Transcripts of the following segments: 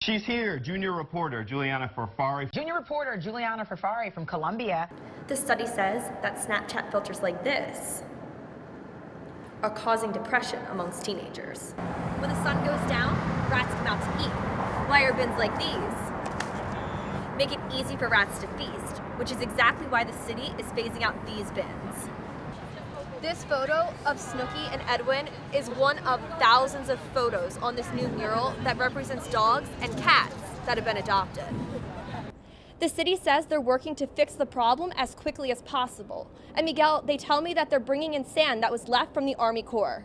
She's here, junior reporter Julianna Furfari. Junior reporter Julianna Furfari from Colombia. The study says that Snapchat filters like this are causing depression amongst teenagers. When the sun goes down, rats come out to eat. Wire bins like these make it easy for rats to feast, which is exactly why the city is phasing out these bins. This photo of Snooki and Edwin is one of thousands of photos on this new mural that represents dogs and cats that have been adopted. The city says they're working to fix the problem as quickly as possible. And Miguel, they tell me that they're bringing in sand that was left from the Army Corps.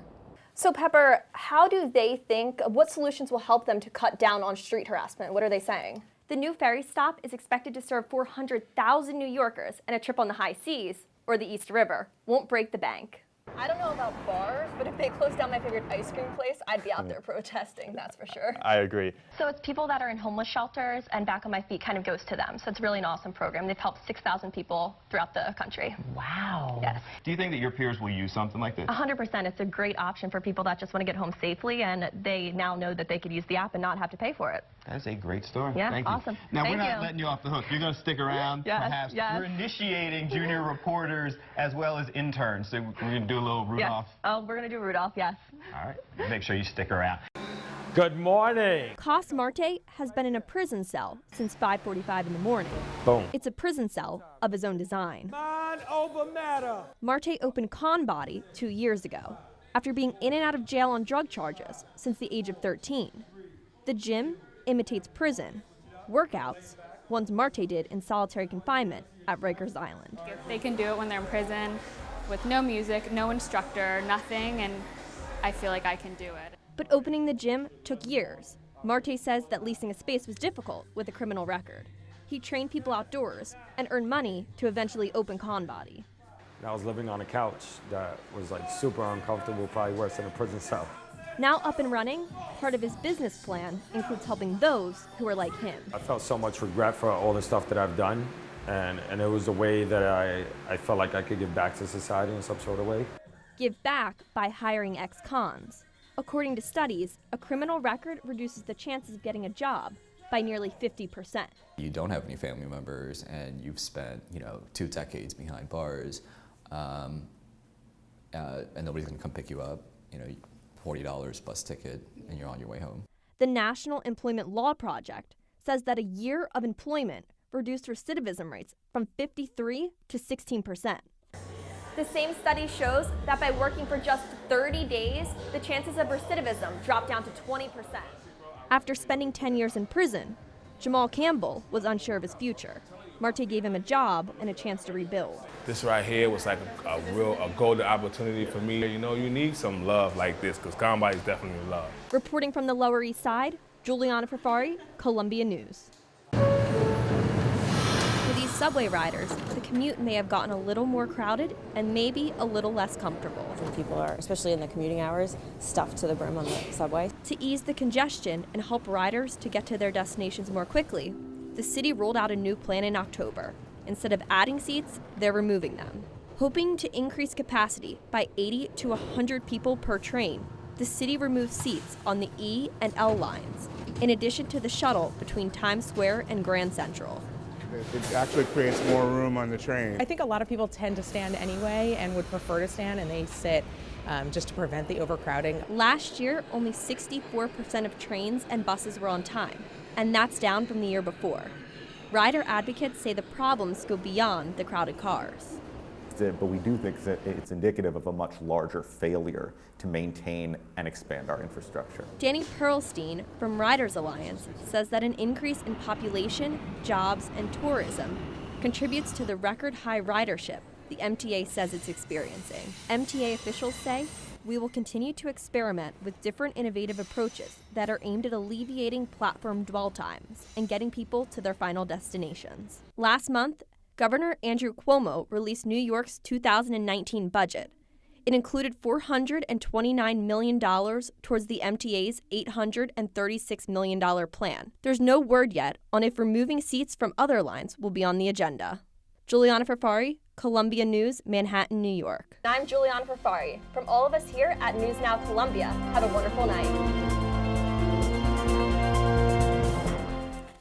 So Pepper, how do they think, what solutions will help them to cut down on street harassment? What are they saying? The new ferry stop is expected to serve 400,000 New Yorkers, and a trip on the high seas, or the East River, won't break the bank. I don't know about bars, but if they close down my favorite ice cream place, I'd be out there protesting, that's for sure. I agree. So it's people that are in homeless shelters, and Back on My Feet kind of goes to them. So it's really an awesome program. They've helped 6,000 people throughout the country. Wow. Yes. Do you think that your peers will use something like this? 100%. It's a great option for people that just want to get home safely, and they now know that they could use the app and not have to pay for it. That's a great story. Yeah, Thank awesome. you. Now, Thank we're not you. letting you off the hook. You're going to stick around, Yes, perhaps. yes. We're initiating junior reporters as well as interns. So we're going to do a little Rudolph. Yes. Oh, we're going to do Rudolph, yes. All right. Make sure you stick around. Good morning. Cos Marte has been in a prison cell since 5:45 in the morning. Boom. It's a prison cell of his own design. Mind over matter. Marte opened Con Body 2 years ago, after being in and out of jail on drug charges since the age of 13. The gym imitates prison workouts, ones Marte did in solitary confinement at Rikers Island. If they can do it when they're in prison with no music, no instructor, nothing, and I feel like I can do it. But opening the gym took years. Marte says that leasing a space was difficult with a criminal record. He trained people outdoors and earned money to eventually open Con Body. I was living on a couch that was like super uncomfortable, probably worse than a prison cell. Now up and running, part of his business plan includes helping those who are like him. I felt so much regret for all the stuff that I've done, and it was a way that I felt like I could give back to society in some sort of way. Give back by hiring ex-cons. According to studies, a criminal record reduces the chances of getting a job by nearly 50%. You don't have any family members and you've spent, 2 decades behind bars, and nobody's gonna come pick you up, $40 bus ticket, and you're on your way home. The National Employment Law Project says that a year of employment reduced recidivism rates from 53 to 16%. The same study shows that by working for just 30 days, the chances of recidivism drop down to 20%. After spending 10 years in prison, Jamal Campbell was unsure of his future. Marte gave him a job and a chance to rebuild. This right here was like a golden opportunity for me. You need some love like this, because Con Body is definitely love. Reporting from the Lower East Side, Julianna Furfari, Columbia News. For these subway riders, the commute may have gotten a little more crowded and maybe a little less comfortable. People are, especially in the commuting hours, stuffed to the brim on the subway. To ease the congestion and help riders to get to their destinations more quickly, the city rolled out a new plan in October. Instead of adding seats, they're removing them. Hoping to increase capacity by 80 to 100 people per train, the city removed seats on the E and L lines, in addition to the shuttle between Times Square and Grand Central. It actually creates more room on the train. I think a lot of people tend to stand anyway and would prefer to stand, and they sit just to prevent the overcrowding. Last year, only 64% of trains and buses were on time, and that's down from the year before. Rider advocates say the problems go beyond the crowded cars. But we do think that it's indicative of a much larger failure to maintain and expand our infrastructure. Danny Perlstein from Riders Alliance says that an increase in population, jobs, and tourism contributes to the record high ridership the MTA says it's experiencing. MTA officials say, "We will continue to experiment with different innovative approaches that are aimed at alleviating platform dwell times and getting people to their final destinations." Last month, Governor Andrew Cuomo released New York's 2019 budget. It included $429 million towards the MTA's $836 million plan. There's no word yet on if removing seats from other lines will be on the agenda. Julianna Furfari, Columbia News, Manhattan, New York. I'm Julianna Furfari. From all of us here at News Now Columbia, have a wonderful night.